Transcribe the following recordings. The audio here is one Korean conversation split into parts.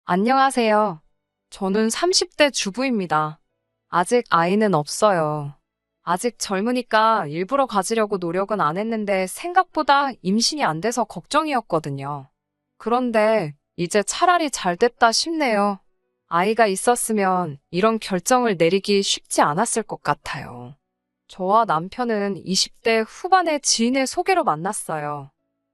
안녕하세요. 저는 30대 주부입니다. 아직 아이는 없어요. 아직 젊으니까 일부러 가지려고 노력은 안 했는데 생각보다 임신이 안 돼서 걱정이었거든요. 그런데 이제 차라리 잘 됐다 싶네요. 아이가 있었으면 이런 결정을 내리기 쉽지 않았을 것 같아요. 저와 남편은 20대 후반의 지인의 소개로 만났어요.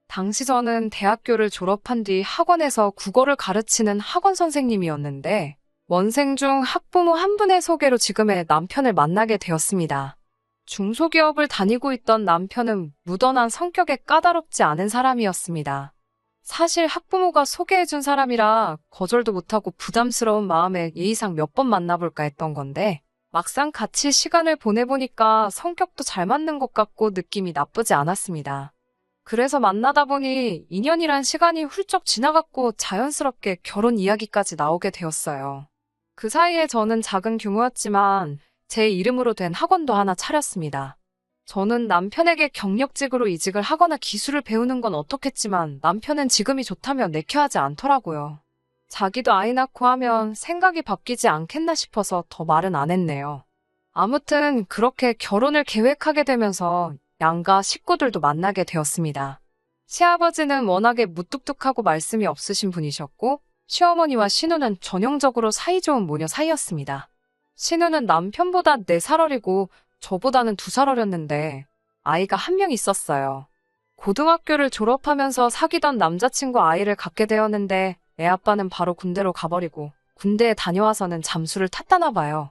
당시 저는 대학교를 졸업한 뒤 학원에서 국어를 가르치는 학원 선생님이었는데, 원생 중 학부모 한 분의 소개로 지금의 남편을 만나게 되었습니다. 중소기업을 다니고 있던 남편은 무던한 성격에 까다롭지 않은 사람이었습니다. 사실 학부모가 소개해준 사람이라 거절도 못하고 부담스러운 마음에 예의상 몇 번 만나볼까 했던 건데, 막상 같이 시간을 보내보니까 성격도 잘 맞는 것 같고 느낌이 나쁘지 않았습니다. 그래서 만나다 보니 2년이란 시간이 훌쩍 지나갔고 자연스럽게 결혼 이야기까지 나오게 되었어요. 그 사이에 저는 작은 규모였지만 제 이름으로 된 학원도 하나 차렸습니다. 저는 남편에게 경력직으로 이직을 하거나 기술을 배우는 건 어떻겠지만 남편은 지금이 좋다며 내켜하지 않더라고요. 자기도 아이 낳고 하면 생각이 바뀌지 않겠나 싶어서 더 말은 안 했네요. 아무튼 그렇게 결혼을 계획하게 되면서 양가 식구들도 만나게 되었습니다. 시아버지는 워낙에 무뚝뚝하고 말씀이 없으신 분이셨고, 시어머니와 신우는 전형적으로 사이좋은 모녀 사이였습니다. 신우는 남편보다 4살 어리고 저보다는 2살 어렸는데 아이가 한 명 있었어요. 고등학교를 졸업하면서 사귀던 남자친구 아이를 갖게 되었는데 애 아빠는 바로 군대로 가버리고 군대에 다녀와서는 잠수를 탔다나 봐요.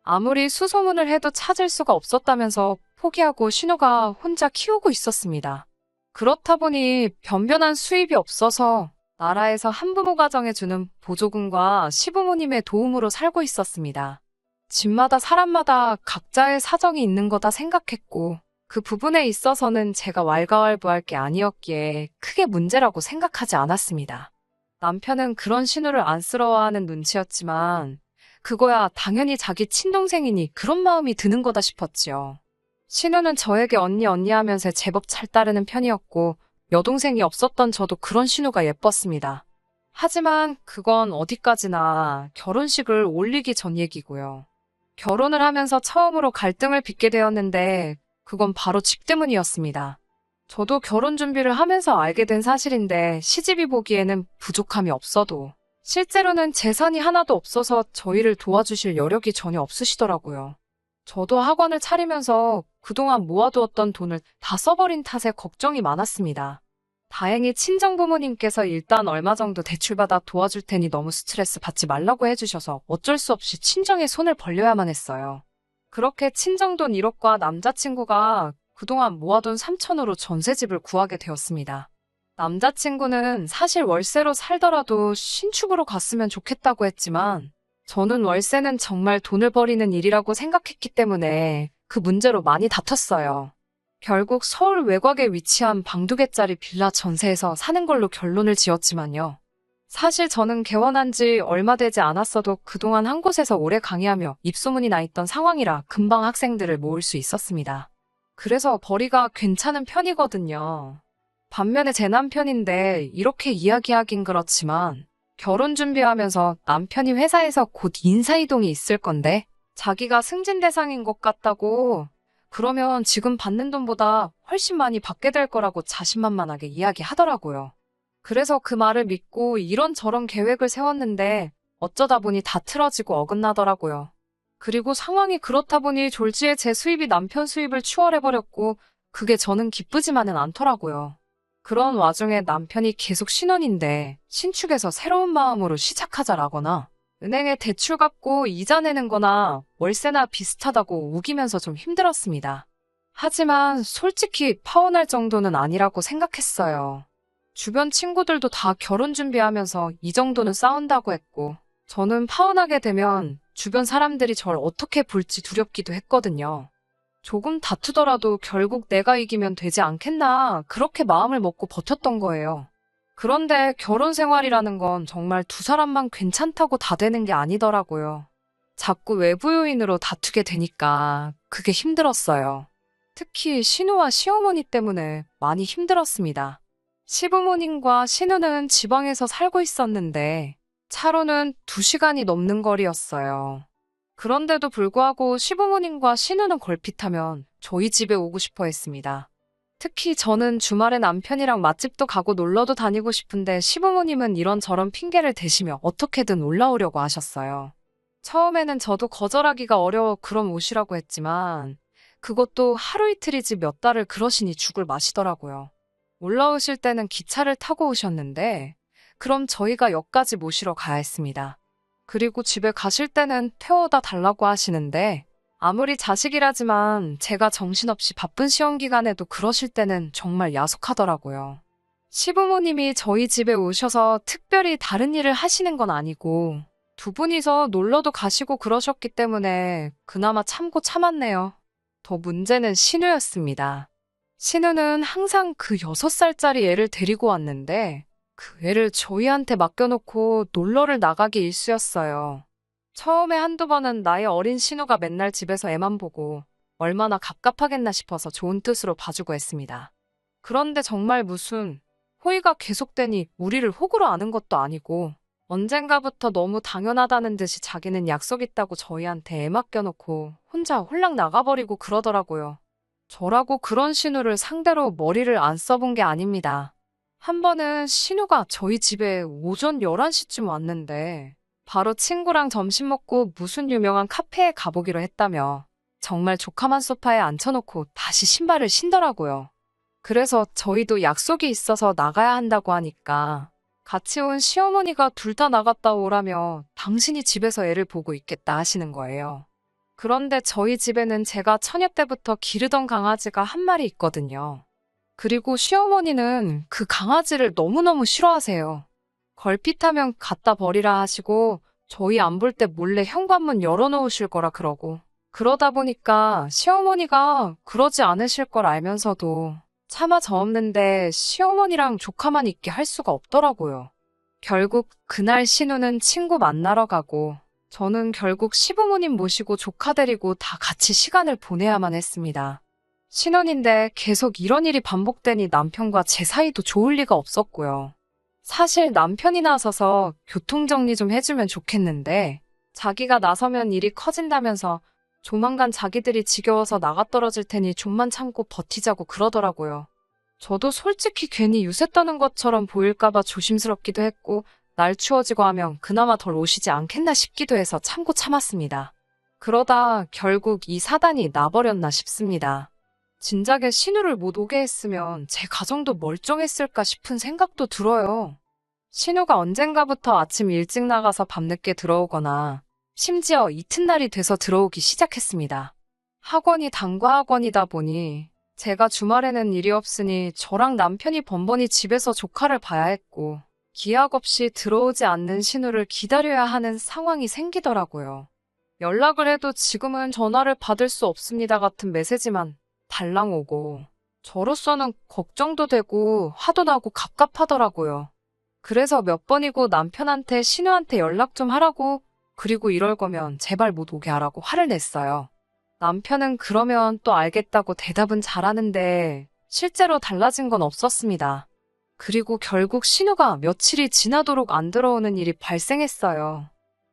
아무리 수소문을 해도 찾을 수가 없었다면서 포기하고 신우가 혼자 키우고 있었습니다. 그렇다 보니 변변한 수입이 없어서 나라에서 한부모 가정에 주는 보조금과 시부모님의 도움으로 살고 있었습니다. 집마다 사람마다 각자의 사정이 있는 거다 생각했고 그 부분에 있어서는 제가 왈가왈부할 게 아니었기에 크게 문제라고 생각하지 않았습니다. 남편은 그런 신우를 안쓰러워하는 눈치였지만 그거야 당연히 자기 친동생이니 그런 마음이 드는 거다 싶었지요. 신우는 저에게 언니 하면서 제법 잘 따르는 편이었고 여동생이 없었던 저도 그런 신우가 예뻤습니다. 하지만 그건 어디까지나 결혼식을 올리기 전 얘기고요. 결혼을 하면서 처음으로 갈등을 빚게 되었는데 그건 바로 집 때문이었습니다. 저도 결혼 준비를 하면서 알게 된 사실인데 시집이 보기에는 부족함이 없어도 실제로는 재산이 하나도 없어서 저희를 도와주실 여력이 전혀 없으시더라고요. 저도 학원을 차리면서 그동안 모아두었던 돈을 다 써버린 탓에 걱정이 많았습니다. 다행히 친정부모님께서 일단 얼마 정도 대출받아 도와줄 테니 너무 스트레스 받지 말라고 해주셔서 어쩔 수 없이 친정에 손을 벌려야만 했어요. 그렇게 친정돈 1억과 남자친구가 그동안 모아둔 3천으로 전셋집을 구하게 되었습니다. 남자친구는 사실 월세로 살더라도 신축으로 갔으면 좋겠다고 했지만 저는 월세는 정말 돈을 버리는 일이라고 생각했기 때문에 그 문제로 많이 다퉜어요. 결국 서울 외곽에 위치한 방두개짜리 빌라 전세에서 사는 걸로 결론을 지었지만요. 사실 저는 개원한 지 얼마 되지 않았어도 그동안 한 곳에서 오래 강의하며 입소문이 나 있던 상황이라 금방 학생들을 모을 수 있었습니다. 그래서 벌이가 괜찮은 편이거든요. 반면에 제 남편인데 이렇게 이야기하긴 그렇지만 결혼 준비하면서 남편이 회사에서 곧 인사이동이 있을 건데 자기가 승진 대상인 것 같다고 그러면 지금 받는 돈보다 훨씬 많이 받게 될 거라고 자신만만하게 이야기하더라고요. 그래서 그 말을 믿고 이런저런 계획을 세웠는데 어쩌다 보니 다 틀어지고 어긋나더라고요. 그리고 상황이 그렇다 보니 졸지에 제 수입이 남편 수입을 추월해버렸고 그게 저는 기쁘지만은 않더라고요. 그런 와중에 남편이 계속 신혼인데 신축에서 새로운 마음으로 시작하자라거나 은행에 대출 갚고 이자 내는 거나 월세나 비슷하다고 우기면서 좀 힘들었습니다. 하지만 솔직히 파혼할 정도는 아니라고 생각했어요. 주변 친구들도 다 결혼 준비하면서 이 정도는 싸운다고 했고 저는 파혼하게 되면 주변 사람들이 절 어떻게 볼지 두렵기도 했거든요. 조금 다투더라도 결국 내가 이기면 되지 않겠나 그렇게 마음을 먹고 버텼던 거예요. 그런데 결혼 생활이라는 건 정말 두 사람만 괜찮다고 다 되는 게 아니더라고요. 자꾸 외부 요인으로 다투게 되니까 그게 힘들었어요. 특히 신우와 시어머니 때문에 많이 힘들었습니다. 시부모님과 신우는 지방에서 살고 있었는데 차로는 2시간이 넘는 거리였어요. 그런데도 불구하고 시부모님과 신우는 걸핏하면 저희 집에 오고 싶어 했습니다. 특히 저는 주말에 남편이랑 맛집도 가고 놀러도 다니고 싶은데 시부모님은 이런저런 핑계를 대시며 어떻게든 올라오려고 하셨어요. 처음에는 저도 거절하기가 어려워 그럼 오시라고 했지만 그것도 하루 이틀이지 몇 달을 그러시니 죽을 마시더라고요. 올라오실 때는 기차를 타고 오셨는데 그럼 저희가 역까지 모시러 가야 했습니다. 그리고 집에 가실 때는 태워다 달라고 하시는데 아무리 자식이라지만 제가 정신없이 바쁜 시험 기간에도 그러실 때는 정말 야속하더라고요. 시부모님이 저희 집에 오셔서 특별히 다른 일을 하시는 건 아니고 두 분이서 놀러도 가시고 그러셨기 때문에 그나마 참고 참았네요. 더 문제는 신우였습니다. 신우는 항상 그 6살짜리 애를 데리고 왔는데 그 애를 저희한테 맡겨놓고 놀러를 나가기 일쑤였어요. 처음에 한두 번은 나이 어린 신우가 맨날 집에서 애만 보고 얼마나 갑갑하겠나 싶어서 좋은 뜻으로 봐주고 했습니다. 그런데 정말 무슨 호의가 계속되니 우리를 호구로 아는 것도 아니고 언젠가부터 너무 당연하다는 듯이 자기는 약속 있다고 저희한테 애 맡겨놓고 혼자 홀랑 나가버리고 그러더라고요. 저라고 그런 신우를 상대로 머리를 안 써본 게 아닙니다. 한 번은 신우가 저희 집에 오전 11시쯤 왔는데 바로 친구랑 점심 먹고 무슨 유명한 카페에 가보기로 했다며 정말 조카만 소파에 앉혀놓고 다시 신발을 신더라고요. 그래서 저희도 약속이 있어서 나가야 한다고 하니까 같이 온 시어머니가 둘 다 나갔다 오라며 당신이 집에서 애를 보고 있겠다 하시는 거예요. 그런데 저희 집에는 제가 처녀 때부터 기르던 강아지가 한 마리 있거든요. 그리고 시어머니는 그 강아지를 너무너무 싫어하세요. 걸핏하면 갖다 버리라 하시고 저희 안 볼 때 몰래 현관문 열어놓으실 거라 그러고 그러다 보니까 시어머니가 그러지 않으실 걸 알면서도 차마 저 없는데 시어머니랑 조카만 있게 할 수가 없더라고요. 결국 그날 신우는 친구 만나러 가고 저는 결국 시부모님 모시고 조카 데리고 다 같이 시간을 보내야만 했습니다. 신혼인데 계속 이런 일이 반복되니 남편과 제 사이도 좋을 리가 없었고요. 사실 남편이 나서서 교통정리 좀 해주면 좋겠는데 자기가 나서면 일이 커진다면서 조만간 자기들이 지겨워서 나가 떨어질 테니 좀만 참고 버티자고 그러더라고요. 저도 솔직히 괜히 유세 떠는 것처럼 보일까봐 조심스럽기도 했고 날 추워지고 하면 그나마 덜 오시지 않겠나 싶기도 해서 참고 참았습니다. 그러다 결국 이 사단이 나버렸나 싶습니다. 진작에 신우를 못 오게 했으면 제 가정도 멀쩡했을까 싶은 생각도 들어요. 신우가 언젠가부터 아침 일찍 나가서 밤늦게 들어오거나 심지어 이튿날이 돼서 들어오기 시작했습니다. 학원이 단과 학원이다 보니 제가 주말에는 일이 없으니 저랑 남편이 번번이 집에서 조카를 봐야 했고 기약 없이 들어오지 않는 신우를 기다려야 하는 상황이 생기더라고요. 연락을 해도 지금은 전화를 받을 수 없습니다 같은 메시지만 달랑 오고 저로서는 걱정도 되고 화도 나고 갑갑하더라고요. 그래서 몇 번이고 남편한테 신우한테 연락 좀 하라고 그리고 이럴 거면 제발 못 오게 하라고 화를 냈어요. 남편은 그러면 또 알겠다고 대답은 잘하는데 실제로 달라진 건 없었습니다. 그리고 결국 신우가 며칠이 지나도록 안 들어오는 일이 발생했어요.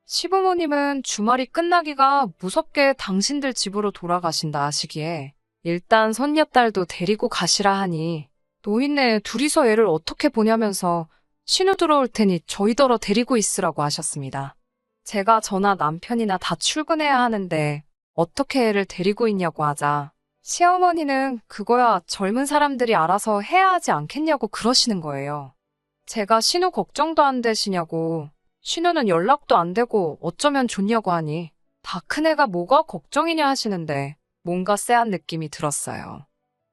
시부모님은 주말이 끝나기가 무섭게 당신들 집으로 돌아가신다 하시기에 일단 손녀딸도 데리고 가시라 하니 노인네 둘이서 애를 어떻게 보냐면서 신우 들어올 테니 저희더러 데리고 있으라고 하셨습니다. 제가 저나 남편이나 다 출근해야 하는데 어떻게 애를 데리고 있냐고 하자 시어머니는 그거야 젊은 사람들이 알아서 해야 하지 않겠냐고 그러시는 거예요. 제가 신우 걱정도 안 되시냐고 신우는 연락도 안 되고 어쩌면 좋냐고 하니 다 큰애가 뭐가 걱정이냐 하시는데 뭔가 쎄한 느낌이 들었어요.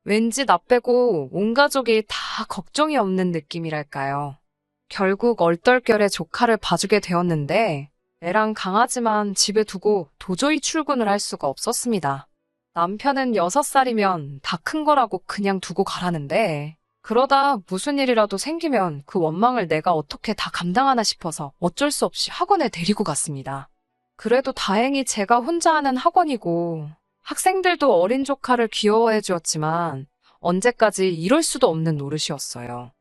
왠지 나 빼고 온 가족이 다 걱정이 없는 느낌이랄까요. 결국 얼떨결에 조카를 봐주게 되었는데 애랑 강아지만 집에 두고 도저히 출근을 할 수가 없었습니다. 남편은 6살이면 다 큰 거라고 그냥 두고 가라는데 그러다 무슨 일이라도 생기면 그 원망을 내가 어떻게 다 감당하나 싶어서 어쩔 수 없이 학원에 데리고 갔습니다. 그래도 다행히 제가 혼자 하는 학원이고 학생들도 어린 조카를 귀여워해 주었지만 언제까지 이럴 수도 없는 노릇이었어요.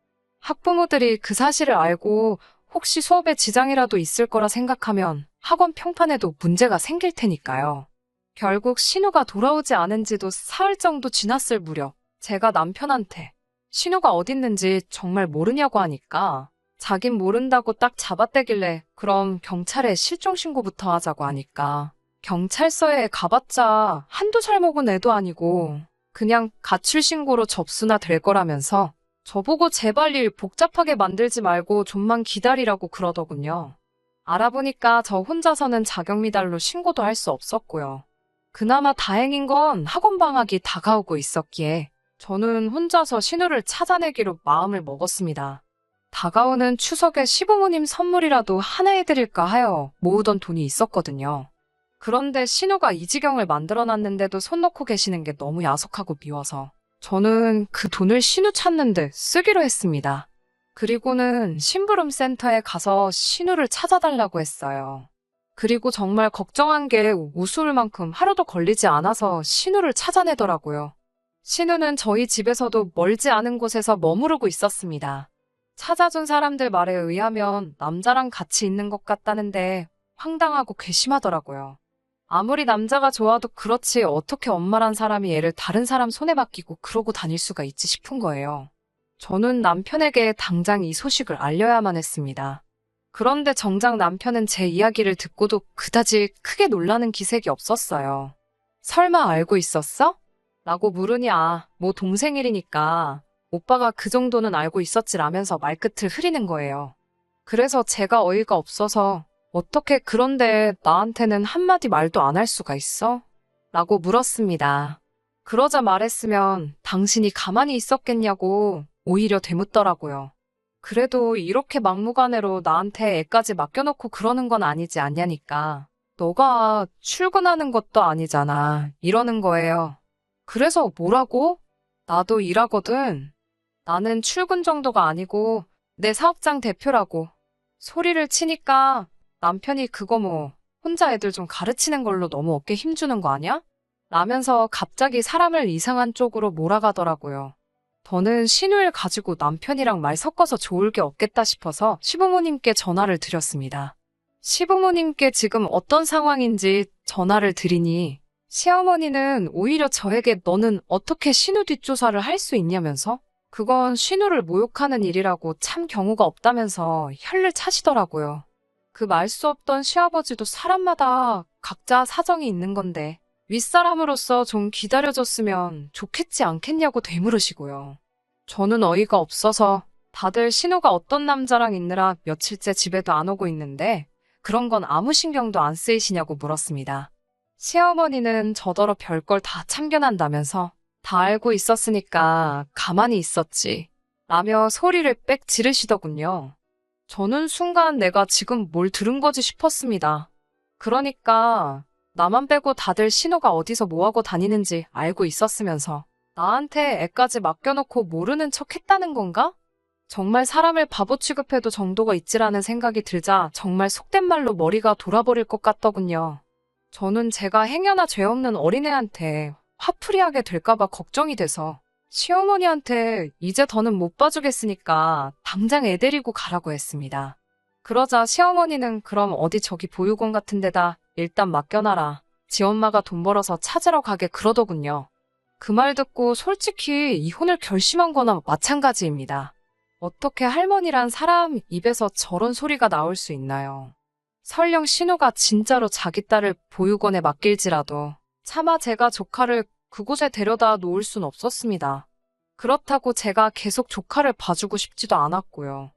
학부모들이 그 사실을 알고 혹시 수업에 지장이라도 있을 거라 생각하면 학원 평판에도 문제가 생길 테니까요. 결국 신우가 돌아오지 않은 지도 사흘 정도 지났을 무렵 제가 남편한테 신우가 어딨는지 정말 모르냐고 하니까 자긴 모른다고 딱 잡아떼길래 그럼 경찰에 실종신고부터 하자고 하니까 경찰서에 가봤자 한두 살 먹은 애도 아니고 그냥 가출신고로 접수나 될 거라면서 저보고 제발 일 복잡하게 만들지 말고 좀만 기다리라고 그러더군요. 알아보니까 저 혼자서는 자격미달로 신고도 할 수 없었고요. 그나마 다행인 건 학원 방학이 다가오고 있었기에 저는 혼자서 신우를 찾아내기로 마음을 먹었습니다. 다가오는 추석에 시부모님 선물이라도 하나 해드릴까 하여 모으던 돈이 있었거든요. 그런데 신우가 이 지경을 만들어놨는데도 손 놓고 계시는 게 너무 야속하고 미워서 저는 그 돈을 신우 찾는데 쓰기로 했습니다. 그리고는 심부름센터에 가서 신우를 찾아달라고 했어요. 그리고 정말 걱정한 게 우스울 만큼 하루도 걸리지 않아서 신우를 찾아내더라고요. 신우는 저희 집에서도 멀지 않은 곳에서 머무르고 있었습니다. 찾아준 사람들 말에 의하면 남자랑 같이 있는 것 같다는데 황당하고 괘씸하더라고요. 아무리 남자가 좋아도 그렇지 어떻게 엄마란 사람이 애를 다른 사람 손에 맡기고 그러고 다닐 수가 있지 싶은 거예요. 저는 남편에게 당장 이 소식을 알려야만 했습니다. 그런데 정작 남편은 제 이야기를 듣고도 그다지 크게 놀라는 기색이 없었어요. 설마 알고 있었어? 라고 물으니 뭐 동생 일이니까 오빠가 그 정도는 알고 있었지라면서 말끝을 흐리는 거예요. 그래서 제가 어이가 없어서 어떻게 그런데 나한테는 한마디 말도 안 할 수가 있어? 라고 물었습니다. 그러자 말했으면 당신이 가만히 있었겠냐고 오히려 되묻더라고요. 그래도 이렇게 막무가내로 나한테 애까지 맡겨놓고 그러는 건 아니지 않냐니까. 너가 출근하는 것도 아니잖아. 이러는 거예요. 그래서 뭐라고? 나도 일하거든. 나는 출근 정도가 아니고 내 사업장 대표라고. 소리를 치니까 남편이 그거 혼자 애들 좀 가르치는 걸로 너무 어깨 힘주는 거 아니야? 라면서 갑자기 사람을 이상한 쪽으로 몰아가더라고요. 저는 신우를 가지고 남편이랑 말 섞어서 좋을 게 없겠다 싶어서 시부모님께 전화를 드렸습니다. 시부모님께 지금 어떤 상황인지 전화를 드리니 시어머니는 오히려 저에게 너는 어떻게 신우 뒷조사를 할 수 있냐면서 그건 신우를 모욕하는 일이라고 참 경우가 없다면서 혀를 차시더라고요. 그 말 수 없던 시아버지도 사람마다 각자 사정이 있는 건데 윗사람으로서 좀 기다려줬으면 좋겠지 않겠냐고 되물으시고요. 저는 어이가 없어서 다들 신우가 어떤 남자랑 있느라 며칠째 집에도 안 오고 있는데 그런 건 아무 신경도 안 쓰이시냐고 물었습니다. 시어머니는 저더러 별걸 다 참견한다면서 다 알고 있었으니까 가만히 있었지 라며 소리를 빽 지르시더군요. 저는 순간 내가 지금 뭘 들은 거지 싶었습니다. 그러니까 나만 빼고 다들 신우가 어디서 뭐하고 다니는지 알고 있었으면서 나한테 애까지 맡겨놓고 모르는 척 했다는 건가? 정말 사람을 바보 취급해도 정도가 있지라는 생각이 들자 정말 속된 말로 머리가 돌아버릴 것 같더군요. 저는 제가 행여나 죄 없는 어린애한테 화풀이하게 될까봐 걱정이 돼서 시어머니한테 이제 더는 못 봐주겠으니까 당장 애 데리고 가라고 했습니다. 그러자 시어머니는 그럼 어디 저기 보육원 같은 데다 일단 맡겨놔라. 지 엄마가 돈 벌어서 찾으러 가게 그러더군요. 그 말 듣고 솔직히 이혼을 결심한 거나 마찬가지입니다. 어떻게 할머니란 사람 입에서 저런 소리가 나올 수 있나요? 설령 신우가 진짜로 자기 딸을 보육원에 맡길지라도 차마 제가 조카를 그곳에 데려다 놓을 순 없었습니다. 그렇다고 제가 계속 조카를 봐주고 싶지도 않았고요.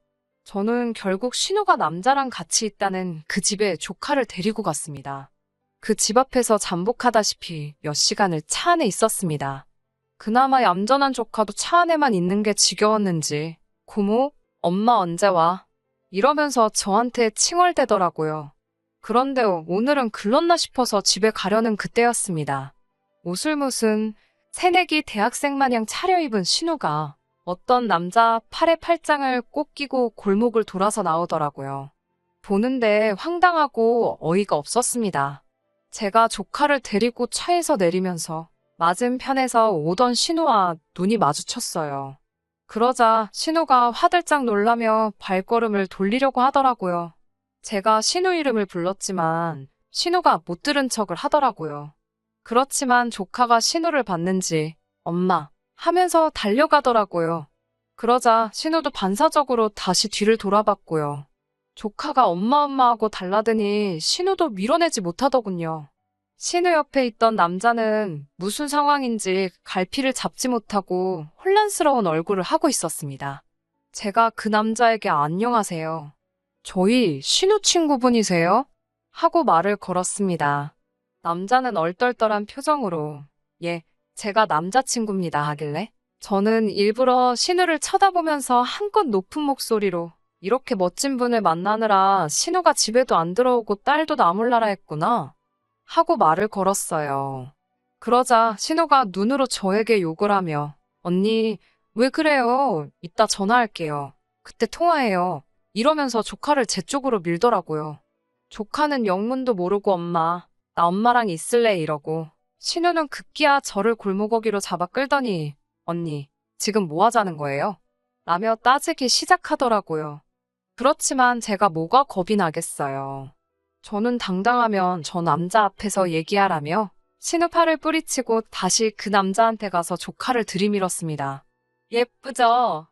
저는 결국 신우가 남자랑 같이 있다는 그 집에 조카를 데리고 갔습니다. 그 집 앞에서 잠복하다시피 몇 시간을 차 안에 있었습니다. 그나마 얌전한 조카도 차 안에만 있는 게 지겨웠는지 고모, 엄마 언제 와? 이러면서 저한테 칭얼대더라고요. 그런데 오늘은 글렀나 싶어서 집에 가려는 그때였습니다. 옷을 무슨 새내기 대학생 마냥 차려입은 신우가 어떤 남자 팔에 팔짱을 꼭 끼고 골목을 돌아서 나오더라고요. 보는데 황당하고 어이가 없었습니다. 제가 조카를 데리고 차에서 내리면서 맞은편에서 오던 신우와 눈이 마주쳤어요. 그러자 신우가 화들짝 놀라며 발걸음을 돌리려고 하더라고요. 제가 신우 이름을 불렀지만 신우가 못 들은 척을 하더라고요. 그렇지만 조카가 신우를 봤는지 엄마 하면서 달려가더라고요. 그러자 신우도 반사적으로 다시 뒤를 돌아봤고요. 조카가 엄마 하고 달라드니 신우도 밀어내지 못하더군요. 신우 옆에 있던 남자는 무슨 상황인지 갈피를 잡지 못하고 혼란스러운 얼굴을 하고 있었습니다. 제가 그 남자에게 안녕하세요. 저희 신우 친구분이세요? 하고 말을 걸었습니다. 남자는 얼떨떨한 표정으로 예, 제가 남자친구입니다 하길래 저는 일부러 신우를 쳐다보면서 한껏 높은 목소리로 이렇게 멋진 분을 만나느라 신우가 집에도 안 들어오고 딸도 나 몰라라 했구나 하고 말을 걸었어요. 그러자 신우가 눈으로 저에게 욕을 하며 언니 왜 그래요? 이따 전화할게요. 그때 통화해요. 이러면서 조카를 제 쪽으로 밀더라고요. 조카는 영문도 모르고 엄마 나 엄마랑 있을래 이러고 신우는 급기야 저를 골목어기로 잡아 끌더니 언니 지금 뭐 하자는 거예요? 라며 따지기 시작하더라고요. 그렇지만 제가 뭐가 겁이 나겠어요. 저는 당당하면 저 남자 앞에서 얘기하라며 신우 팔을 뿌리치고 다시 그 남자한테 가서 조카를 들이밀었습니다. 예쁘죠?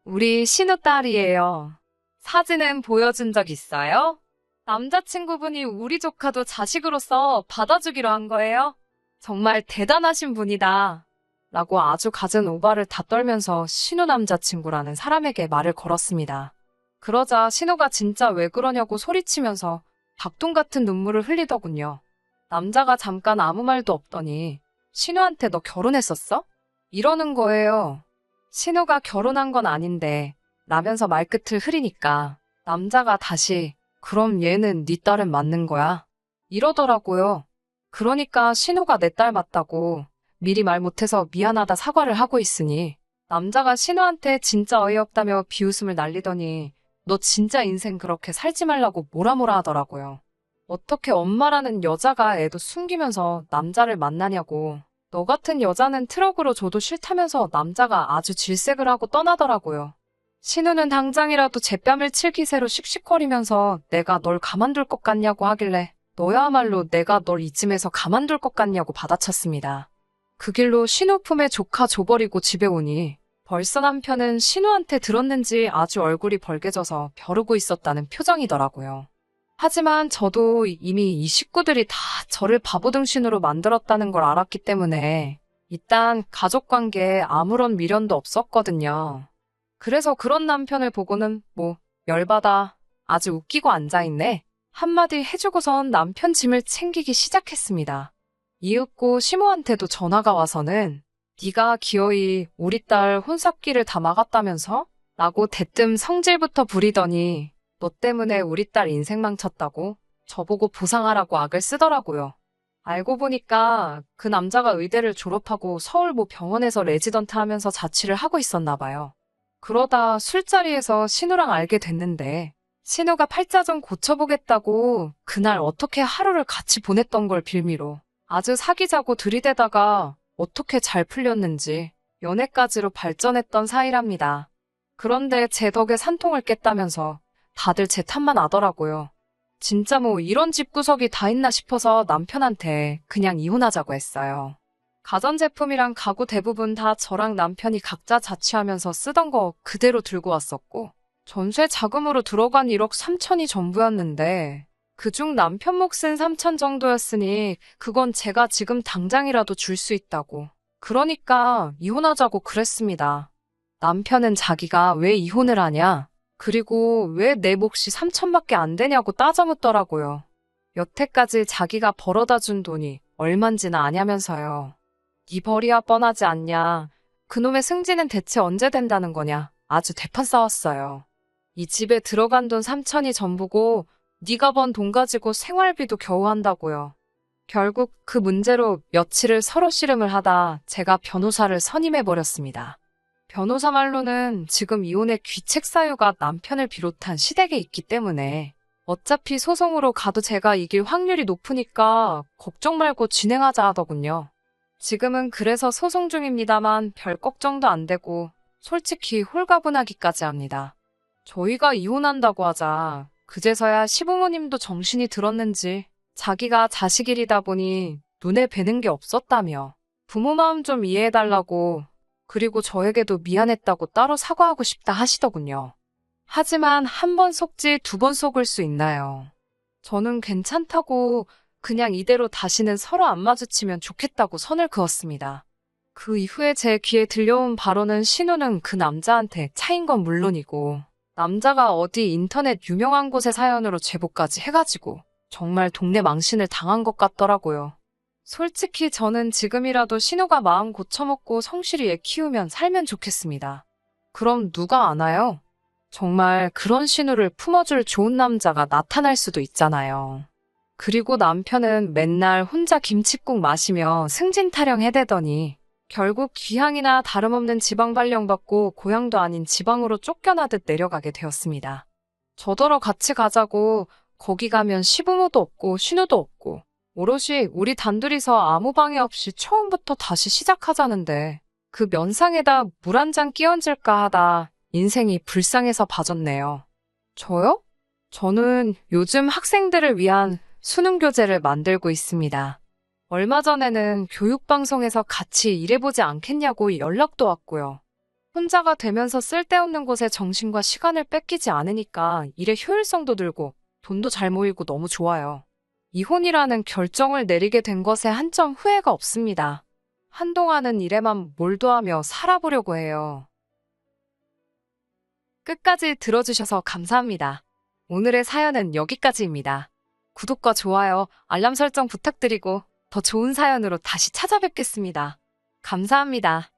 우리 신우 딸이에요. 사진은 보여준 적 있어요? 남자친구분이 우리 조카도 자식으로서 받아주기로 한 거예요? 정말 대단하신 분이다. 라고 아주 갖은 오바를 다 떨면서 신우 남자친구라는 사람에게 말을 걸었습니다. 그러자 신우가 진짜 왜 그러냐고 소리치면서 닭똥 같은 눈물을 흘리더군요. 남자가 잠깐 아무 말도 없더니 신우한테 너 결혼했었어? 이러는 거예요. 신우가 결혼한 건 아닌데 라면서 말끝을 흐리니까 남자가 다시 그럼 얘는 네 딸은 맞는 거야? 이러더라고요. 그러니까 신우가 내 딸 맞다고 미리 말 못해서 미안하다 사과를 하고 있으니 남자가 신우한테 진짜 어이없다며 비웃음을 날리더니 너 진짜 인생 그렇게 살지 말라고 뭐라 하더라고요. 어떻게 엄마라는 여자가 애도 숨기면서 남자를 만나냐고. 너 같은 여자는 트럭으로 줘도 싫다면서 남자가 아주 질색을 하고 떠나더라고요. 신우는 당장이라도 제 뺨을 칠 기세로 씩씩거리면서 내가 널 가만둘 것 같냐고 하길래 너야말로 내가 널 이쯤에서 가만둘 것 같냐고 받아쳤습니다. 그 길로 신우 품에 조카 줘버리고 집에 오니 벌써 남편은 신우한테 들었는지 아주 얼굴이 벌개져서 벼르고 있었다는 표정이더라고요. 하지만 저도 이미 이 식구들이 다 저를 바보등신으로 만들었다는 걸 알았기 때문에 일단 가족관계에 아무런 미련도 없었거든요. 그래서 그런 남편을 보고는 뭐 열받아 아주 웃기고 앉아있네 한마디 해주고선 남편 짐을 챙기기 시작했습니다. 이윽고 시모한테도 전화가 와서는 네가 기어이 우리 딸 혼삽기를 다 막았다면서? 라고 대뜸 성질부터 부리더니 너 때문에 우리 딸 인생 망쳤다고 저보고 보상하라고 악을 쓰더라고요. 알고 보니까 그 남자가 의대를 졸업하고 서울 모 병원에서 레지던트 하면서 자취를 하고 있었나 봐요. 그러다 술자리에서 신우랑 알게 됐는데 신우가 팔자 좀 고쳐보겠다고 그날 어떻게 하루를 같이 보냈던 걸 빌미로 아주 사귀자고 들이대다가 어떻게 잘 풀렸는지 연애까지로 발전했던 사이랍니다. 그런데 제 덕에 산통을 깼다면서 다들 제 탓만 하더라고요. 진짜 뭐 이런 집구석이 다 있나 싶어서 남편한테 그냥 이혼하자고 했어요. 가전제품이랑 가구 대부분 다 저랑 남편이 각자 자취하면서 쓰던 거 그대로 들고 왔었고 전세 자금으로 들어간 1억 3천이 전부였는데 그중 남편 몫은 3천 정도였으니 그건 제가 지금 당장이라도 줄 수 있다고. 그러니까 이혼하자고 그랬습니다. 남편은 자기가 왜 이혼을 하냐? 그리고 왜 내 몫이 3천밖에 안 되냐고 따져묻더라고요. 여태까지 자기가 벌어다 준 돈이 얼만지나 아냐면서요. 네 벌이야 뻔하지 않냐. 그놈의 승진은 대체 언제 된다는 거냐. 아주 대판 싸웠어요. 이 집에 들어간 돈 3천이 전부고 네가 번 돈 가지고 생활비도 겨우 한다고요. 결국 그 문제로 며칠을 서로 씨름을 하다 제가 변호사를 선임해버렸습니다. 변호사 말로는 지금 이혼의 귀책 사유가 남편을 비롯한 시댁에 있기 때문에 어차피 소송으로 가도 제가 이길 확률이 높으니까 걱정 말고 진행하자 하더군요. 지금은 그래서 소송 중입니다만 별 걱정도 안 되고 솔직히 홀가분하기까지 합니다. 저희가 이혼한다고 하자 그제서야 시부모님도 정신이 들었는지 자기가 자식 일이다 보니 눈에 뵈는 게 없었다며 부모 마음 좀 이해해달라고 그리고 저에게도 미안했다고 따로 사과하고 싶다 하시더군요. 하지만 한 번 속지 두 번 속을 수 있나요? 저는 괜찮다고 그냥 이대로 다시는 서로 안 마주치면 좋겠다고 선을 그었습니다. 그 이후에 제 귀에 들려온 바로는 신우는 그 남자한테 차인 건 물론이고 남자가 어디 인터넷 유명한 곳에 사연으로 제보까지 해가지고 정말 동네 망신을 당한 것 같더라고요. 솔직히 저는 지금이라도 신우가 마음 고쳐먹고 성실히 애 키우면 살면 좋겠습니다. 그럼 누가 아나요? 정말 그런 신우를 품어줄 좋은 남자가 나타날 수도 있잖아요. 그리고 남편은 맨날 혼자 김칫국 마시며 승진 타령해대더니 결국 귀향이나 다름없는 지방 발령받고 고향도 아닌 지방으로 쫓겨나듯 내려가게 되었습니다. 저더러 같이 가자고 거기 가면 시부모도 없고 신우도 없고 오롯이 우리 단둘이서 아무 방해 없이 처음부터 다시 시작하자는데 그 면상에다 물 한 잔 끼얹을까 하다 인생이 불쌍해서 봐줬네요. 저요? 저는 요즘 학생들을 위한 수능 교재를 만들고 있습니다. 얼마 전에는 교육방송에서 같이 일해보지 않겠냐고 연락도 왔고요. 혼자가 되면서 쓸데없는 곳에 정신과 시간을 뺏기지 않으니까 일의 효율성도 늘고 돈도 잘 모이고 너무 좋아요. 이혼이라는 결정을 내리게 된 것에 한 점 후회가 없습니다. 한동안은 일에만 몰두하며 살아보려고 해요. 끝까지 들어주셔서 감사합니다. 오늘의 사연은 여기까지입니다. 구독과 좋아요, 알람 설정 부탁드리고 더 좋은 사연으로 다시 찾아뵙겠습니다. 감사합니다.